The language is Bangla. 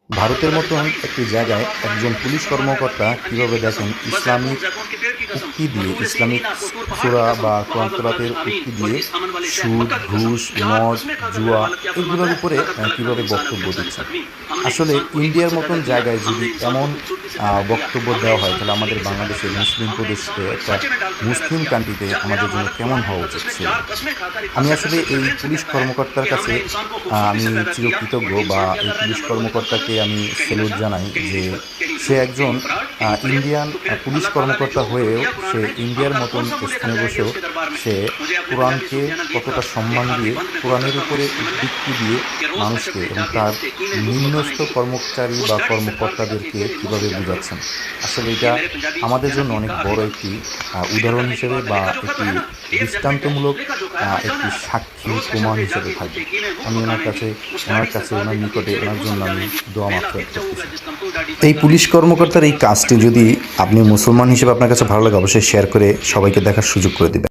ভারতের মতন একটি জায়গায় একজন পুলিশ কর্মকর্তা কীভাবে দেখেন ইসলামিক উক্তি দিয়ে, ইসলামিক সূরা বা কোরআন তেলাওয়াতের উক্তি দিয়ে সুদ, ঘুষ, মদ, জুয়া এগুলোর উপরে কীভাবে বক্তব্য দিচ্ছেন। আসলে ইন্ডিয়ার মতন জায়গায় যদি এমন বক্তব্য দেওয়া হয়, তাহলে আমাদের বাংলাদেশের মুসলিম প্রদেশে একটা মুসলিম কান্ট্রিতে আমাদের জন্য কেমন হওয়া উচিত ছিল। আমি আসলে এই পুলিশ কর্মকর্তার কাছে আমি চিরকৃতজ্ঞ, বা এই পুলিশ কর্মকর্তাকে আমি স্যালুট জানাই যে সে একজন ইন্ডিয়ান পুলিশ কর্মকর্তা হয়েও সে ইন্ডিয়ার মতন স্থানে বসেও সে কোরআনকে কতটা সম্মান দিয়ে, কোরআনের উপরে ভিত্তি দিয়ে মানুষকে এবং তার নিম্নস্থ কর্মচারী বা কর্মকর্তাদেরকে কীভাবে বোঝাচ্ছেন। আসলে এটা আমাদের জন্য অনেক বড় একটি উদাহরণ হিসেবে বা একটি দৃষ্টান্তমূলক একটি সাক্ষী প্রমাণ হিসেবে থাকবে। আমি ওনার কাছে ওনার নিকটে ওনার জন্য আমি দোয়া মাফরাত করতেছি। এই পুলিশ কর্মকর্তার এই কাজটি যদি আপনি মুসলমান হিসেবে আপনার কাছে ভালো লাগে, অবশ্যই শেয়ার করে সবাইকে দেখার সুযোগ করে দেবেন।